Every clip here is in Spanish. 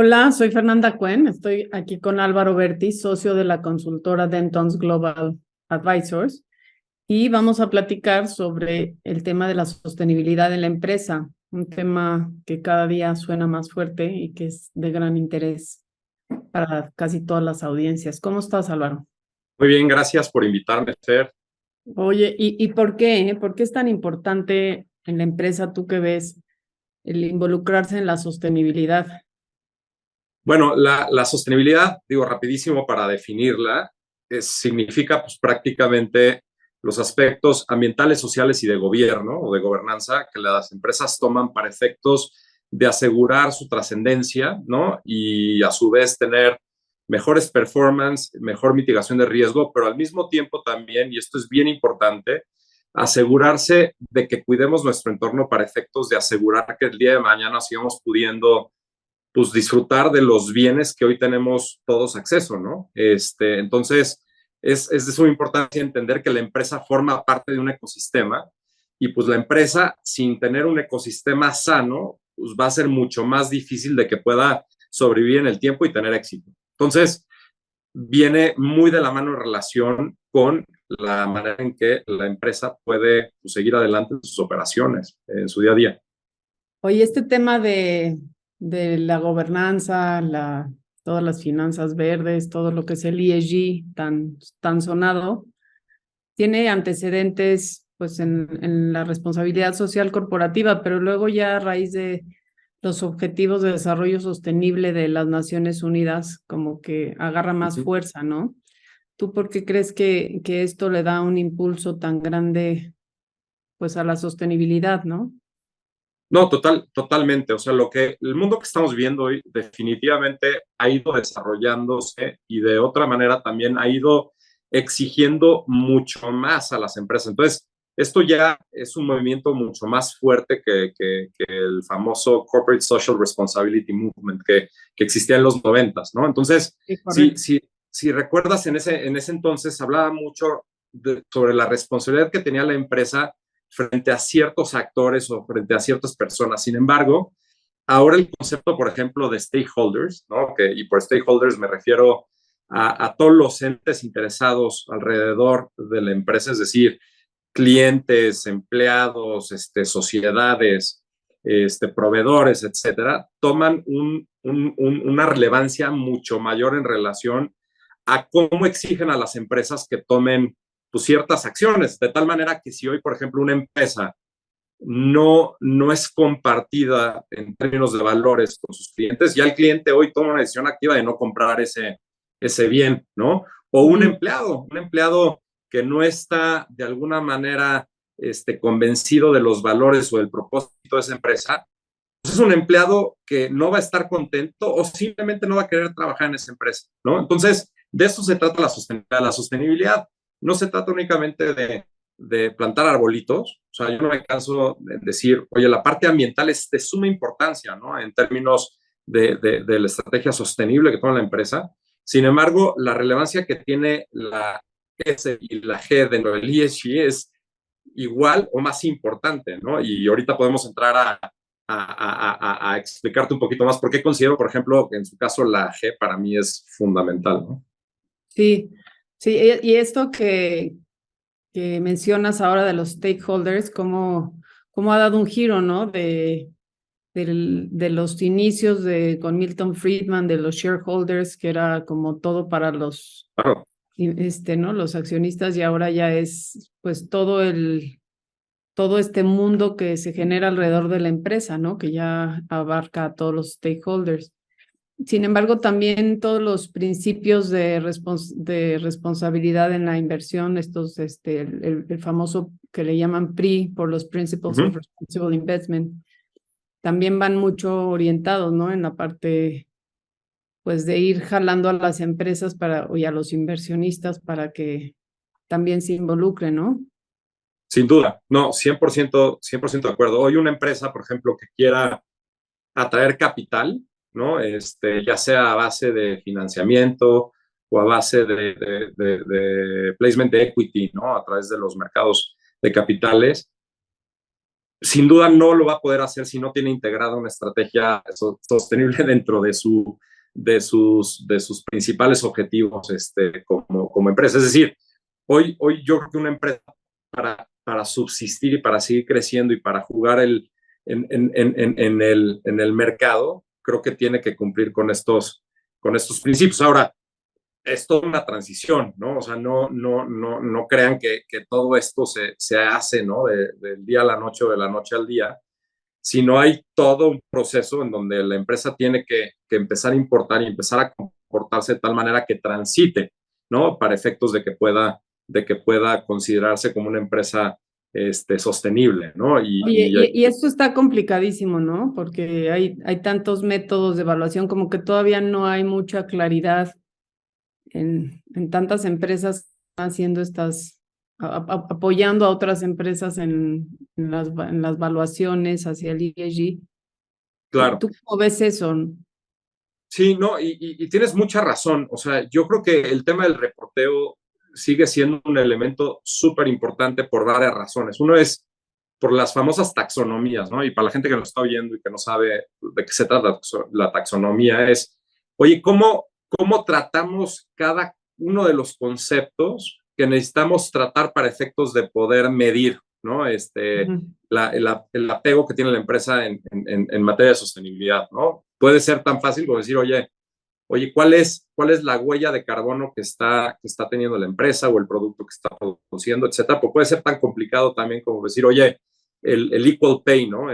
Hola, soy Fernanda Cuen. Estoy aquí con Álvaro Berti, socio de la consultora Dentons Global Advisors, y vamos a platicar sobre el tema de la sostenibilidad en la empresa, un tema que cada día suena más fuerte y que es de gran interés para casi todas las audiencias. ¿Cómo estás, Álvaro? Muy bien, gracias por invitarme, Fer. Oye, ¿y por qué? ¿Por qué es tan importante en la empresa, tú que ves, el involucrarse en la sostenibilidad? Bueno, la sostenibilidad, digo rapidísimo para definirla, significa pues, prácticamente los aspectos ambientales, sociales y de gobierno o de gobernanza que las empresas toman para efectos de asegurar su trascendencia, ¿no? Y a su vez tener mejores performance, mejor mitigación de riesgo, pero al mismo tiempo también, y esto es bien importante, asegurarse de que cuidemos nuestro entorno para efectos de asegurar que el día de mañana sigamos pudiendo pues disfrutar de los bienes que hoy tenemos todos acceso, ¿no? Entonces, es de suma importancia entender que la empresa forma parte de un ecosistema y pues la empresa sin tener un ecosistema sano, pues va a ser mucho más difícil de que pueda sobrevivir en el tiempo y tener éxito. Entonces, viene muy de la mano en relación con la manera en que la empresa puede pues, seguir adelante en sus operaciones, en su día a día. Oye, este tema de la gobernanza, todas las finanzas verdes, todo lo que es el ESG tan sonado, tiene antecedentes pues en la responsabilidad social corporativa, pero luego ya a raíz de los Objetivos de Desarrollo Sostenible de las Naciones Unidas, como que agarra Uh más -huh. fuerza, ¿no? ¿Tú por qué crees que esto le da un impulso tan grande pues a la sostenibilidad, ¿no? No, totalmente. O sea, el mundo que estamos viendo hoy definitivamente ha ido desarrollándose y de otra manera también ha ido exigiendo mucho más a las empresas. Entonces, esto ya es un movimiento mucho más fuerte que el famoso Corporate Social Responsibility Movement que existía en los noventas, ¿no? Entonces, Sí, si, correcto. si, si recuerdas, en ese entonces hablaba mucho sobre la responsabilidad que tenía la empresa frente a ciertos actores o frente a ciertas personas. Sin embargo, ahora el concepto, por ejemplo, de stakeholders, ¿no? Y por stakeholders me refiero a todos los entes interesados alrededor de la empresa, es decir, clientes, empleados, sociedades, proveedores, etcétera, toman una relevancia mucho mayor en relación a cómo exigen a las empresas que tomen pues, ciertas acciones, de tal manera que si hoy, por ejemplo, una empresa no es compartida en términos de valores con sus clientes, ya el cliente hoy toma una decisión activa de no comprar ese bien, ¿no? O un empleado que no está de alguna manera convencido de los valores o del propósito de esa empresa, pues es un empleado que no va a estar contento o simplemente no va a querer trabajar en esa empresa, ¿no? Entonces, de eso se trata la sostenibilidad. No se trata únicamente de plantar arbolitos. O sea, yo no me canso de decir, oye, la parte ambiental es de suma importancia, ¿no? En términos de la estrategia sostenible que toma la empresa. Sin embargo, la relevancia que tiene la S y la G de lo del ESG es igual o más importante, ¿no? Y ahorita podemos entrar a explicarte un poquito más por qué considero, por ejemplo, que en su caso la G para mí es fundamental, ¿no? Sí, sí, y esto que mencionas ahora de los stakeholders, cómo ha dado un giro, ¿no? De los inicios con Milton Friedman, de los shareholders, que era como todo para Claro. ¿no? Los accionistas, y ahora ya es pues todo este mundo que se genera alrededor de la empresa, ¿no? Que ya abarca a todos los stakeholders. Sin embargo, también todos los principios de responsabilidad en la inversión, el famoso que le llaman PRI, por los Principles of Ujú. Responsible Investment, también van mucho orientados, ¿no? En la parte, pues, de ir jalando a las empresas y a los inversionistas para que también se involucren, ¿no? Sin duda, no, 100% de acuerdo. Hoy una empresa, por ejemplo, que quiera atraer capital, ¿no? Ya sea a base de financiamiento o a base de placement de equity, ¿no? A través de los mercados de capitales, sin duda no lo va a poder hacer si no tiene integrada una estrategia sostenible dentro de sus principales objetivos como empresa. Es decir, hoy yo creo que una empresa para subsistir y para seguir creciendo y para jugar en el mercado, creo que tiene que cumplir con estos principios. Ahora, es toda una transición, ¿no? O sea, no crean que todo esto se hace, ¿no? Del día a la noche o de la noche al día, sino hay todo un proceso en donde la empresa tiene que empezar a importar y empezar a comportarse de tal manera que transite, ¿no? Para efectos de que pueda considerarse como una empresa sostenible, ¿no? Oye, y esto está complicadísimo, ¿no? Porque hay tantos métodos de evaluación, como que todavía no hay mucha claridad en tantas empresas haciendo apoyando a otras empresas en las evaluaciones hacia el ESG. claro. ¿Tú cómo ves eso? Sí, no, y tienes mucha razón. O sea, yo creo que el tema del reporteo sigue siendo un elemento súper importante por varias razones. Uno es por las famosas taxonomías, ¿no? Y para la gente que nos está oyendo y que no sabe de qué se trata la taxonomía, es, oye, ¿cómo tratamos cada uno de los conceptos que necesitamos tratar para efectos de poder medir, ¿no? Ujú. El apego que tiene la empresa en materia de sostenibilidad, ¿no? Puede ser tan fácil como decir, oye, ¿cuál es la huella de carbono que está teniendo la empresa o el producto que está produciendo, etcétera? Pues puede ser tan complicado también como decir, oye, el equal pay, ¿no?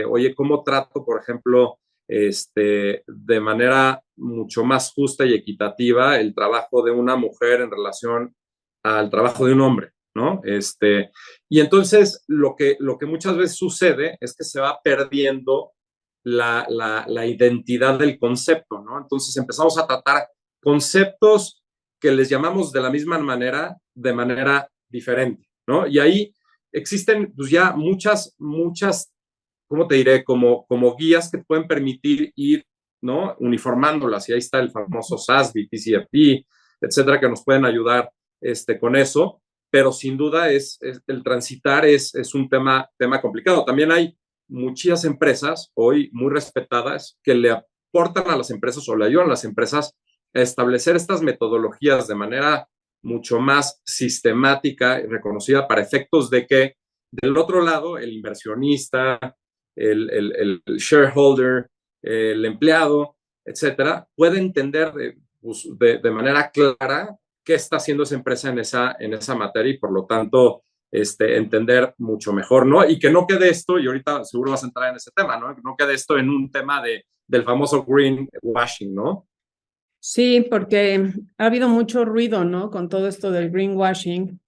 Oye, ¿cómo trato, por ejemplo, de manera mucho más justa y equitativa el trabajo de una mujer en relación al trabajo de un hombre, ¿no? Y entonces lo que muchas veces sucede es que se va perdiendo la identidad del concepto, ¿no? Entonces empezamos a tratar conceptos que les llamamos de la misma manera, de manera diferente, ¿no? Y ahí existen pues ya muchas, ¿cómo te diré? Como guías que pueden permitir ir, ¿no? Uniformándolas. Y ahí está el famoso SASB, TCFD, etcétera, que nos pueden ayudar con eso. Pero sin duda el transitar es un tema complicado. También hay muchas empresas hoy muy respetadas que le aportan a las empresas o le ayudan a las empresas a establecer estas metodologías de manera mucho más sistemática y reconocida para efectos de que del otro lado el inversionista, el shareholder, el empleado, etcétera, puede entender de manera clara qué está haciendo esa empresa en esa materia y por lo tanto entender mucho mejor, ¿no? Y que no quede esto, y ahorita seguro vas a entrar en ese tema, ¿no? Que no quede esto en un tema del famoso greenwashing, ¿no? Sí, porque ha habido mucho ruido, ¿no? Con todo esto del greenwashing.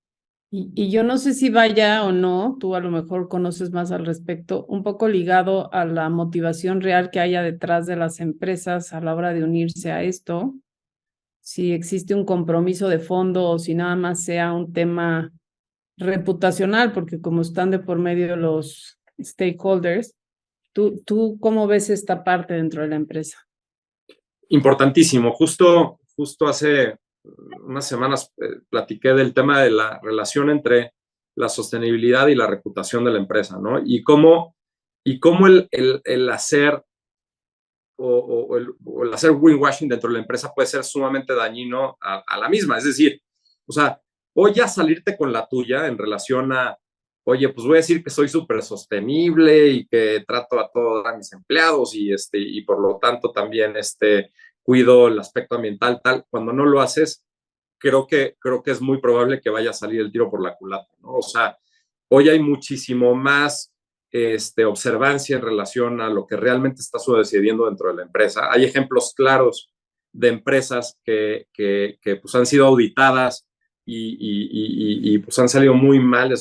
Y yo no sé si vaya o no, tú a lo mejor conoces más al respecto, un poco ligado a la motivación real que haya detrás de las empresas a la hora de unirse a esto, si existe un compromiso de fondo o si nada más sea un tema reputacional, porque como están de por medio los stakeholders, ¿tú cómo ves esta parte dentro de la empresa? Importantísimo. Justo hace unas semanas platiqué del tema de la relación entre la sostenibilidad y la reputación de la empresa, ¿no? Y cómo el hacer o el hacer greenwashing dentro de la empresa puede ser sumamente dañino a la misma. Es decir, o sea, o ya salirte con la tuya en relación a, oye, pues voy a decir que soy súper sostenible y que trato a todos a mis empleados y por lo tanto también cuido el aspecto ambiental, tal. Cuando no lo haces, creo que es muy probable que vaya a salir el tiro por la culata, ¿no? O sea, hoy hay muchísimo más observancia en relación a lo que realmente está sucediendo dentro de la empresa. Hay ejemplos claros de empresas que pues han sido auditadas pues han salido muy mal de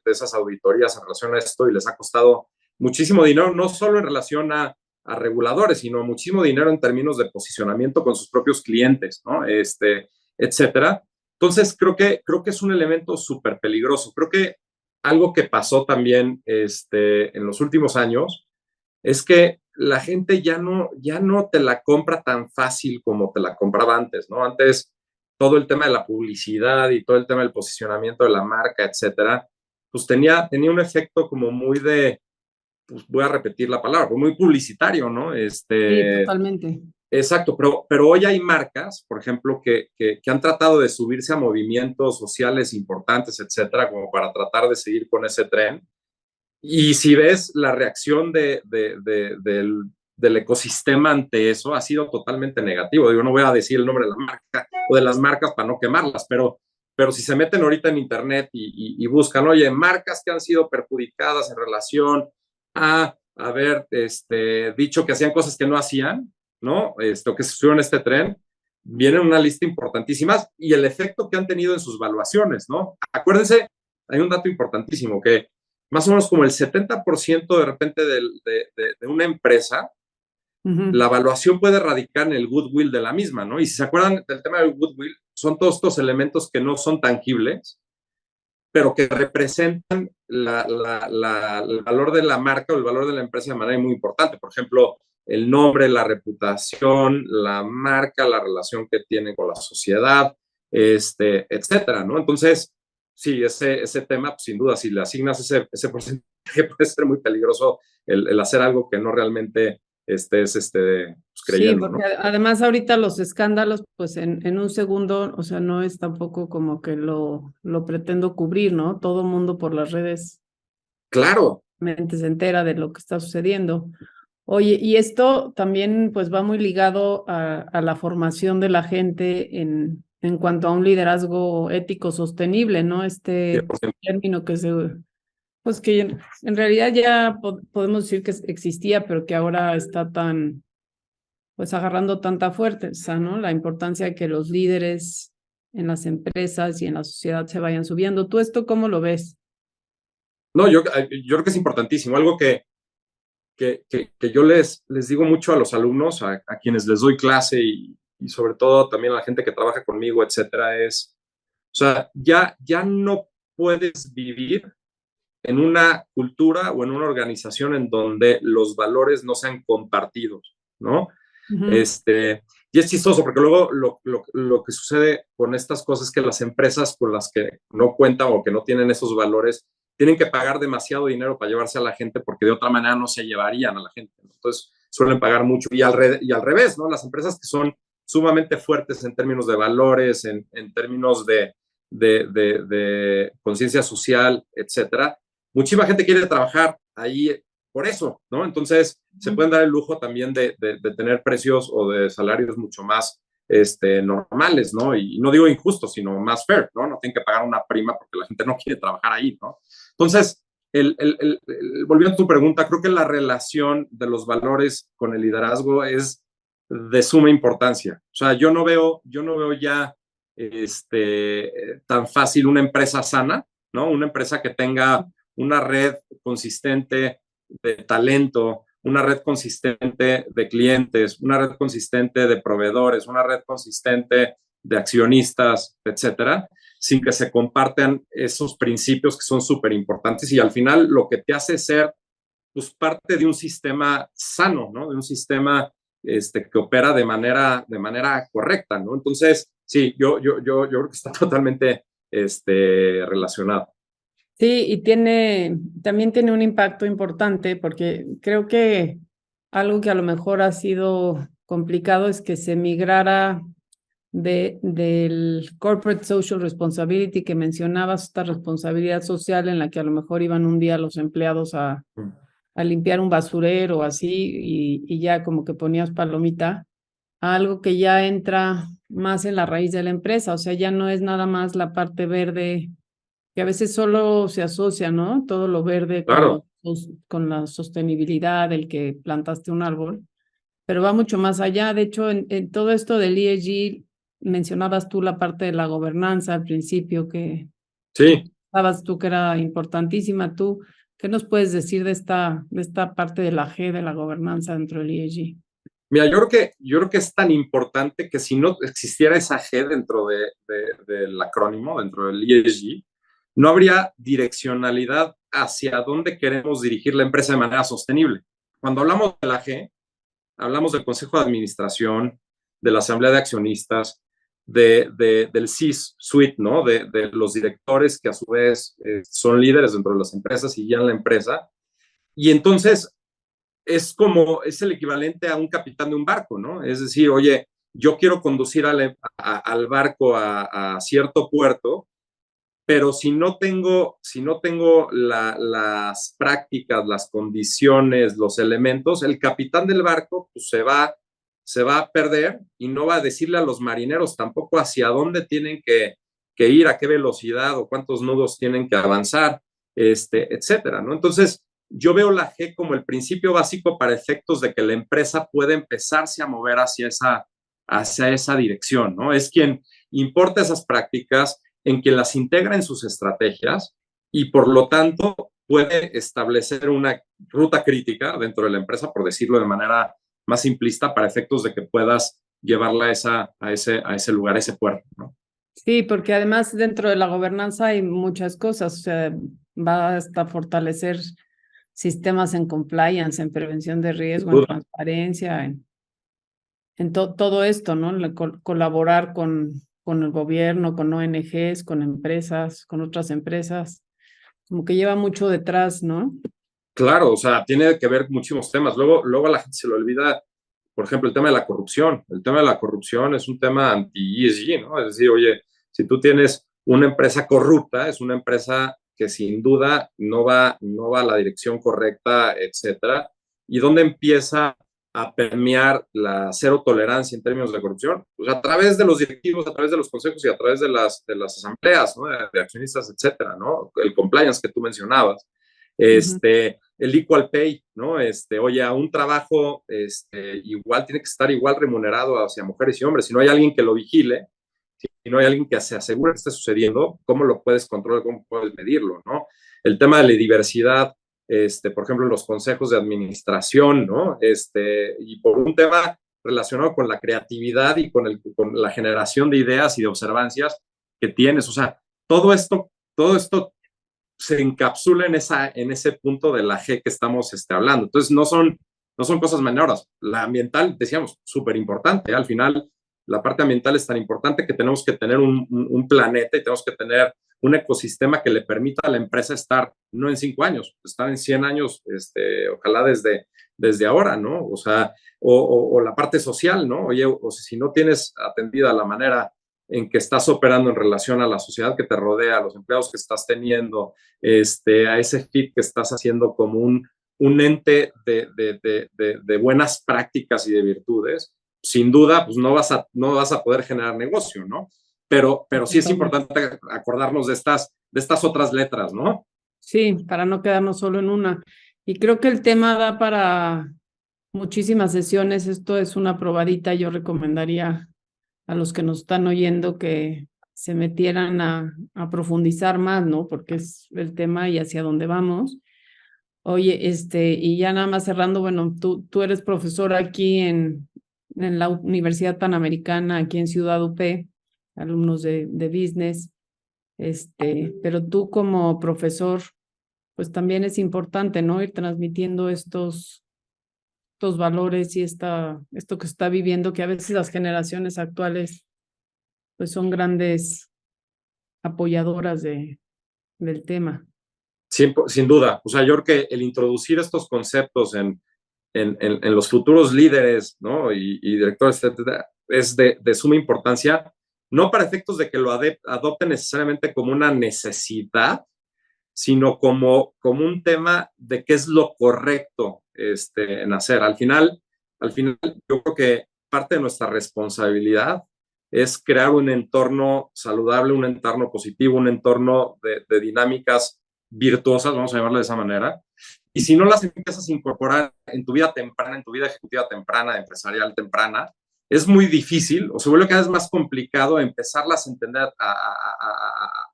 esas auditorías en relación a esto y les ha costado muchísimo dinero, no solo en relación a reguladores, sino muchísimo dinero en términos de posicionamiento con sus propios clientes, ¿no? Etcétera. Entonces, creo que es un elemento súper peligroso. Creo que algo que pasó también en los últimos años es que la gente ya no te la compra tan fácil como te la compraba antes, ¿no? Antes todo el tema de la publicidad y todo el tema del posicionamiento de la marca, etcétera, pues tenía un efecto como muy de, pues voy a repetir la palabra, muy publicitario, ¿no? Sí, totalmente. Exacto, pero hoy hay marcas, por ejemplo, que han tratado de subirse a movimientos sociales importantes, etcétera, como para tratar de seguir con ese tren. Y si ves la reacción del ecosistema ante eso, ha sido totalmente negativo. Digo, no voy a decir el nombre de la marca o de las marcas para no quemarlas, pero si se meten ahorita en internet y buscan, oye, marcas que han sido perjudicadas en relación a haber dicho que hacían cosas que no hacían, ¿no? Que se subieron a este tren, viene una lista importantísima y el efecto que han tenido en sus valuaciones, ¿no? Acuérdense, hay un dato importantísimo que más o menos como el 70% de repente de una empresa, la evaluación puede radicar en el goodwill de la misma, ¿no? Y si se acuerdan del tema del goodwill, son todos estos elementos que no son tangibles, pero que representan el valor de la marca o el valor de la empresa de manera muy importante. Por ejemplo, el nombre, la reputación, la marca, la relación que tiene con la sociedad, etcétera, ¿no? Entonces, sí, ese tema, pues, sin duda, si le asignas ese porcentaje, puede ser muy peligroso el hacer algo que no realmente estés pues, Sí, creyendo, porque ¿no? además ahorita los escándalos, pues en un segundo, o sea, no es tampoco como que lo pretendo cubrir, ¿no? Todo mundo por las redes Claro. se entera de lo que está sucediendo. Oye, y esto también pues va muy ligado a la formación de la gente en cuanto a un liderazgo ético sostenible, ¿no? Este 100%. término pues que en realidad ya podemos decir que existía, pero que ahora está pues agarrando tanta fuerza, ¿no? La importancia de que los líderes en las empresas y en la sociedad se vayan subiendo. ¿Tú esto cómo lo ves? No, yo creo que es importantísimo. Algo que yo les digo mucho a los alumnos, a quienes les doy clase y sobre todo también a la gente que trabaja conmigo, etcétera, o sea, ya no puedes vivir en una cultura o en una organización en donde los valores no sean compartidos, ¿no? Y es chistoso porque luego lo que sucede con estas cosas es que las empresas con las que no cuentan o que no tienen esos valores tienen que pagar demasiado dinero para llevarse a la gente porque de otra manera no se llevarían a la gente, ¿no? Entonces suelen pagar mucho y al revés, ¿no? Las empresas que son sumamente fuertes en términos de valores, en términos de conciencia social, etcétera, muchísima gente quiere trabajar ahí por eso, ¿no? Entonces, se pueden dar el lujo también de tener precios o de salarios mucho más normales, ¿no? Y no digo injustos, sino más fair, ¿no? No tienen que pagar una prima porque la gente no quiere trabajar ahí, ¿no? Entonces, volviendo a tu pregunta, creo que la relación de los valores con el liderazgo es de suma importancia. O sea, yo no veo ya tan fácil una empresa sana, ¿no? Una empresa que tenga una red consistente de talento, una red consistente de clientes, una red consistente de proveedores, una red consistente de accionistas, etcétera, sin que se compartan esos principios que son súper importantes y al final lo que te hace ser pues, parte de un sistema sano, ¿no? De un sistema que opera de manera correcta, ¿no? Entonces, sí, yo creo que está totalmente relacionado. Sí, y también tiene un impacto importante porque creo que algo que a lo mejor ha sido complicado es que se migrara del corporate social responsibility que mencionabas, esta responsabilidad social en la que a lo mejor iban un día los empleados a limpiar un basurero o así y ya como que ponías palomita, a algo que ya entra más en la raíz de la empresa, o sea, ya no es nada más la parte verde que a veces solo se asocia, ¿no? Todo lo verde Claro. con la sostenibilidad, el que plantaste un árbol, pero va mucho más allá. De hecho, en todo esto del ESG, mencionabas tú la parte de la gobernanza al principio, que Sí. sabes tú que era importantísima. ¿Tú qué nos puedes decir de esta parte de la G de la gobernanza dentro del ESG? Mira, yo creo que es tan importante que si no existiera esa G dentro del acrónimo, dentro del ESG, no habría direccionalidad hacia dónde queremos dirigir la empresa de manera sostenible. Cuando hablamos de la G, hablamos del Consejo de Administración, de la Asamblea de Accionistas, del C-suite, ¿no? De los directores que a su vez son líderes dentro de las empresas y guían la empresa. Y entonces es el equivalente a un capitán de un barco, ¿no? Es decir, oye, yo quiero conducir al barco a cierto puerto, pero si no tengo las prácticas, las condiciones, los elementos, el capitán del barco pues, se va a perder y no va a decirle a los marineros tampoco hacia dónde tienen que ir, a qué velocidad o cuántos nudos tienen que avanzar, etcétera, ¿no? Entonces, yo veo la G como el principio básico para efectos de que la empresa pueda empezarse a mover hacia esa dirección, ¿no? Es quien importa esas prácticas, en quien las integra en sus estrategias y por lo tanto puede establecer una ruta crítica dentro de la empresa, por decirlo de manera más simplista, para efectos de que puedas llevarla a ese lugar, a ese puerto, ¿no? Sí, porque además dentro de la gobernanza hay muchas cosas, o sea, va hasta fortalecer sistemas en compliance, en prevención de riesgo, en transparencia, en todo esto, ¿no? Colaborar con el gobierno, con ONGs, con empresas, con otras empresas, como que lleva mucho detrás, ¿no? Claro, o sea, tiene que ver muchísimos temas. Luego a la gente se le olvida, por ejemplo, el tema de la corrupción. El tema de la corrupción es un tema anti-ESG, ¿no? Es decir, oye, si tú tienes una empresa corrupta, es una empresa que sin duda no va a la dirección correcta, etcétera. ¿Y dónde empieza a permear la cero tolerancia en términos de corrupción? Pues a través de los directivos, a través de los consejos y a través de las asambleas, ¿no? De accionistas, etcétera, ¿no? El compliance que tú mencionabas. El equal pay, ¿no? Oye, a un trabajo igual tiene que estar igual remunerado hacia mujeres y hombres. Si no hay alguien que lo vigile, si no hay alguien que se asegure que esté sucediendo, ¿cómo lo puedes controlar? ¿Cómo puedes medirlo, no? El tema de la diversidad, por ejemplo, en los consejos de administración, ¿no? Y por un tema relacionado con la creatividad y con la generación de ideas y de observancias que tienes. O sea, todo esto se encapsula en ese punto de la G que estamos hablando. Entonces, no son cosas menores. La ambiental, decíamos, súper importante. Al final, la parte ambiental es tan importante que tenemos que tener un planeta y tenemos que tener un ecosistema que le permita a la empresa estar, no en 5 años, estar en 100 años, ojalá desde ahora, ¿no? O sea, o la parte social, ¿no? Oye, o si no tienes atendida la manera en que estás operando en relación a la sociedad que te rodea, a los empleados que estás teniendo, a ese fit que estás haciendo como un ente de buenas prácticas y de virtudes, sin duda, pues no vas a poder generar negocio, ¿no? Pero sí es importante acordarnos de estas otras letras, ¿no? Sí, para no quedarnos solo en una. Y creo que el tema da para muchísimas sesiones. Esto es una probadita. Yo recomendaría a los que nos están oyendo que se metieran a profundizar más, ¿no? Porque es el tema y hacia dónde vamos. Oye, y ya nada más cerrando, bueno, tú eres profesor aquí en la Universidad Panamericana, aquí en Ciudad UP, alumnos de business, pero tú como profesor, pues también es importante, ¿no? Ir transmitiendo estos valores y esto que se está viviendo, que a veces las generaciones actuales pues son grandes apoyadoras del tema. Sin duda. O sea, yo creo que el introducir estos conceptos en los futuros líderes, ¿no? Y directores, etcétera, es de suma importancia, no para efectos de que lo adopten necesariamente como una necesidad, sino como un tema de qué es lo correcto en hacer. Al final, yo creo que parte de nuestra responsabilidad es crear un entorno saludable, un entorno positivo, un entorno de dinámicas virtuosas, vamos a llamarlo de esa manera. Y si no las empiezas a incorporar en tu vida temprana, en tu vida ejecutiva temprana, empresarial temprana, es muy difícil o se vuelve cada vez más complicado empezarlas a entender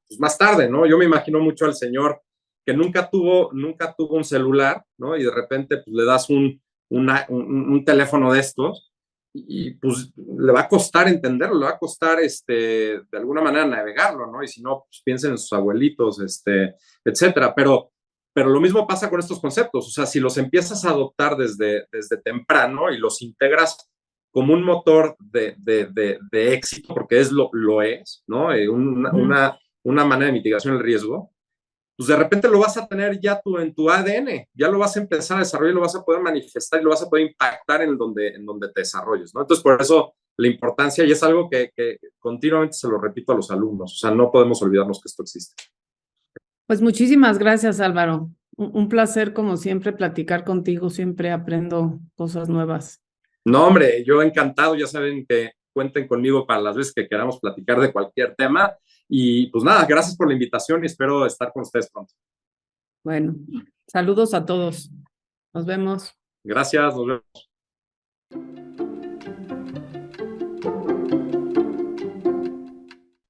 pues más tarde, ¿no? Yo me imagino mucho al señor que nunca tuvo un celular, ¿no? Y de repente pues, le das un teléfono de estos y pues le va a costar entenderlo, le va a costar de alguna manera navegarlo, ¿no? Y si no, pues piensen en sus abuelitos, etcétera. Pero lo mismo pasa con estos conceptos, o sea, si los empiezas a adoptar desde temprano y los integras como un motor de éxito, porque lo es, ¿no? Una manera de mitigación del riesgo, pues de repente lo vas a tener ya en tu ADN, ya lo vas a empezar a desarrollar, lo vas a poder manifestar y lo vas a poder impactar en donde te desarrolles, ¿no? Entonces, por eso la importancia, y es algo que continuamente se lo repito a los alumnos, o sea, no podemos olvidarnos que esto existe. Pues muchísimas gracias, Álvaro. Un placer, como siempre, platicar contigo. Siempre aprendo cosas nuevas. No, hombre, yo encantado, ya saben que cuenten conmigo para las veces que queramos platicar de cualquier tema. Y pues nada, gracias por la invitación y espero estar con ustedes pronto. Bueno, saludos a todos. Nos vemos. Gracias, nos vemos.